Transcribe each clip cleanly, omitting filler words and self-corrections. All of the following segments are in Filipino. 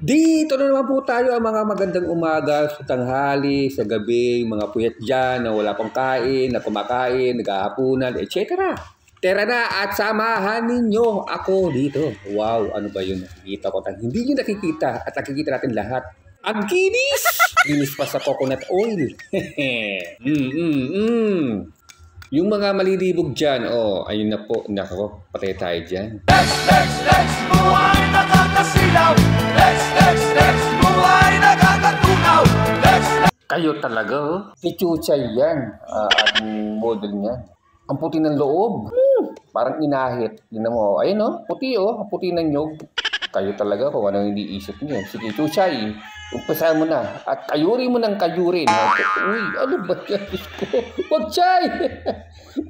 Dito na naman po tayo ang mga magandang umaga, sa tanghali, sa gabi, mga puyat dyan na wala pang kain, na kumakain, naghahapunan, etc. Tara na at samahan ninyo ako dito. Wow, ano ba yun? Nakikita ko. Hindi nyo nakikita at nakikita natin lahat. Ang kinis! Kinis pa sa coconut oil. Yung mga malilibog dyan, ayun na po. Nako, patay tayo dyan. Lex, buhay nakakasilaw. Lex, buhay nakakatunaw. Kayo talaga, si Chuchay yan. Ang model niya. Ang puti ng loob. Parang inahit. Tingnan mo, ayun puti ang puti ng nyog. Kayo talaga kung anong iniisip niyo. Sige, Chuchay, umpisa mo na. At kayuri mo ng kayurin. Uy, ano ba yan? Wag, Chay!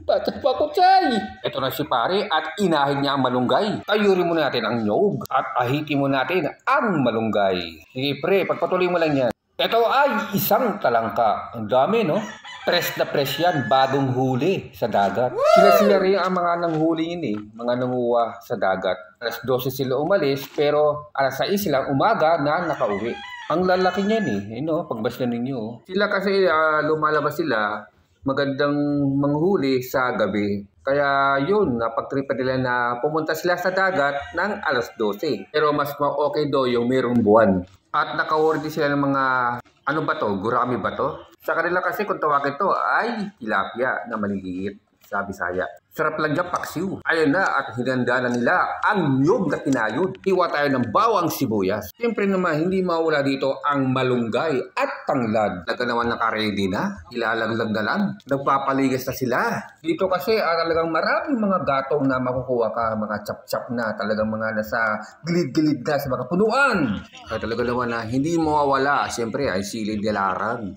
Bata pa ko, Chay! Ito na si pare at inahin niya ang malunggay. Kayuri mo natin ang nyog at ahitin mo natin ang malunggay. Sige, pre, pagpatuloy mo lang yan. Ito ay isang talangka. Ang dami, no? Press na press yan, bagong huli sa dagat. Sila rin ang mga nanghuli yun mga nanguha sa dagat. Alas 12 sila umalis, pero alas 6 silang umaga na nakauwi. Ang lalaki niyan pagbasdan ninyo. Sila kasi lumalabas sila, magandang manghuli sa gabi. Kaya yun, napagtripan nila na pumunta sila sa dagat ng alas 12. Pero mas okay daw yung mayroong buwan. At nakaword sila ng mga, ano ba to? Gurami ba to? Sa kanila kasi kung tawagin to ay tilapia na maliliit sa Bisaya. Sarap lang dyan, paksiw. Ayun na at hinanda na nila ang nyog na kinayod. Iwa tayo ng bawang sibuyas. Siyempre naman, hindi mawala dito ang malunggay at tanglad. Talaga naman nakaready na. Ilalaglag na lang. Nagpapaligas na sila. Dito kasi talagang maraming mga gatong na makukuha ka. Mga chap-chap na. Talagang mga nasa gilid-gilid na sa mga punuan. Kaya talaga naman na hindi mawawala. Siyempre ay silid nilarang.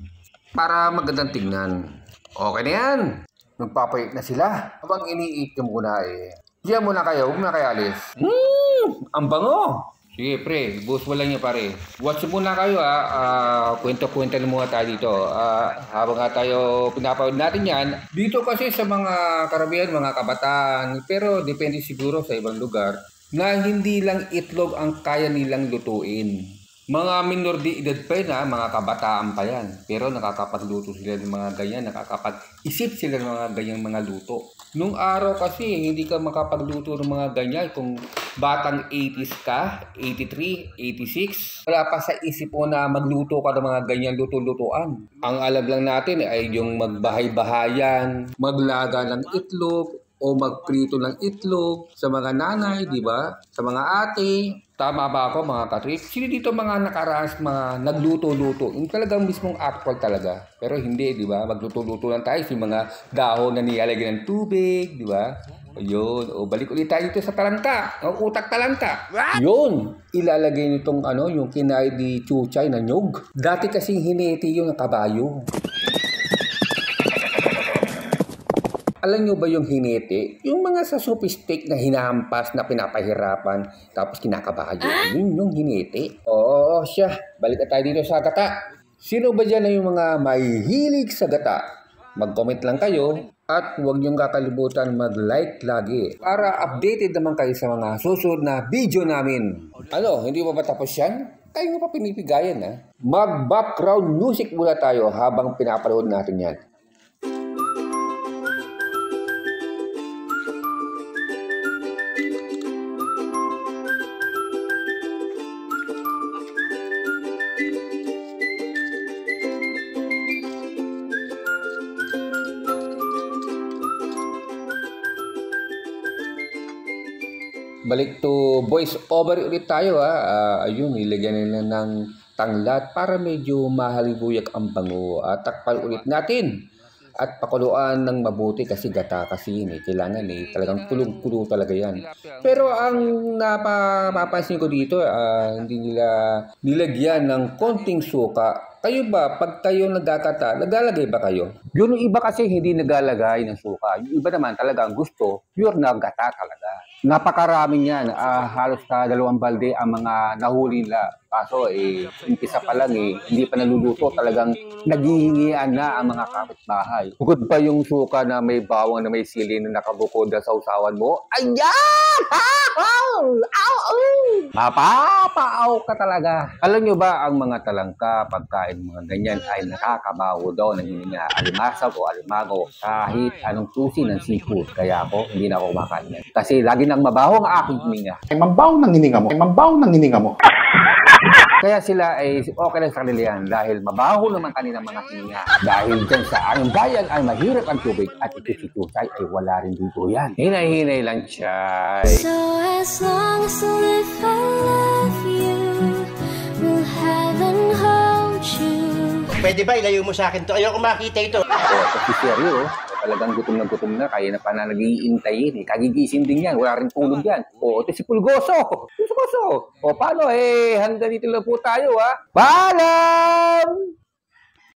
Para magandang tingnan. Okay na yan. Nagpapayit na sila. Habang iniit yung muna Diyan muna kayo, huwag na kayo alis. Ang bango! Sige pre, bus mo lang niya pare. Watch muna kayo kwento-kwento na muna tayo dito. Habang tayo pinapawid natin yan. Dito kasi sa mga karamihan, mga kabataan, pero depende siguro sa ibang lugar, na hindi lang itlog ang kaya nilang lutuin. Mga minor de edad pa yun mga kabataan pa yan. Pero nakakapagluto sila ng mga ganyan, nakakapag-isip sila ng mga ganyang mga luto. Nung araw kasi, hindi ka makapagluto ng mga ganyan kung batang 80s ka, 83, 86. Wala pa sa isip mo na magluto ka ng mga ganyan luto-lutuan. Ang alam lang natin ay yung magbahay-bahayan, maglaga ng itlog, o magprito ng itlog sa mga nanay, di ba? Sa mga ate. Tama ba ako mga katrip? Sino dito mga nakaraas, mga nagluto-luto? Yung talagang mismong actual talaga. Pero hindi, di ba? Magluto-luto lang tayo sa mga dahon na nilalagyan ng tubig, di ba? Ayun. O balik ulit tayo dito sa talangka. O utak talangka. Yun. Ilalagay nitong yung kinay di Chuchay na nyog. Dati kasing hiniti yung kabayo. Alam nyo ba yung hinete? Yung mga sa sopistik na hinahampas na pinapahirapan tapos kinakabayo. Yun yung hinete. Oo, siya. Balik na tayo dito sa gata. Sino ba dyan na yung mga mahihilig sa gata? Mag-comment lang kayo at huwag niyong kakalimutan mag-like lagi para updated naman kayo sa mga susunod na video namin. Ano, hindi ba tapos yan? Tayo pa pinipigayan Mag-background music muna tayo habang pinapanood natin yan. Balik to voice over ulit tayo ayun, ilagyan nila ng tanglad para medyo mahalibuyak ang bango. At takpan ulit natin. At pakuluan ng mabuti kasi gata kasi yun kailangan talagang kulong-kulo talaga yan. Pero ang napapansin ko dito, hindi nila nilagyan ng konting suka. Kayo ba, pag kayo nagkakata, naglalagay ba kayo? Yung iba kasi hindi naglalagay ng suka. Yung iba naman talagang gusto, pure na gata talaga. Napakaraming yan. Halos ka 2 balde ang mga nahuli nila. Kaso, umpisa pa lang hindi pa naluluto. Talagang naghihingian na ang mga kapitbahay. Bukod pa yung suka na may bawang na may sili na nakabukod na sa usawan mo. Ayan! Mapapaaw ka talaga. Alam nyo ba ang mga talangka, pagkain mga ganyan ay nakakabaho daw ng hininga, alimasag o alimango kahit anong tusi ng seafood. Kaya ako, hindi na ako kumakain yan. Kasi lagi nang mabaho ang aking hininga. Ay mambaw ng hininga mo. Ay mambaw ng hininga mo. Kaya sila ay okay lang sa kanila yan dahil mabaho naman kanilang mga hininga. Dahil dyan sa aming bayan ay mahirap ang tubig at ito si Tusay ay wala rin dito yan. Hinay-hinay lang siya. So as long as I live, I love you. Will heaven hold you? Pwede ba ilayo mo sa akin to? Ayoko makita ito. Kasi seryo, talagang gutom na kaya na pa na nag-iintayin. Kagigising din yan, wala rin tulog yan. Ito si Pulgoso. Pulgoso. Paano hanggang dito lang po tayo ha. Paalam!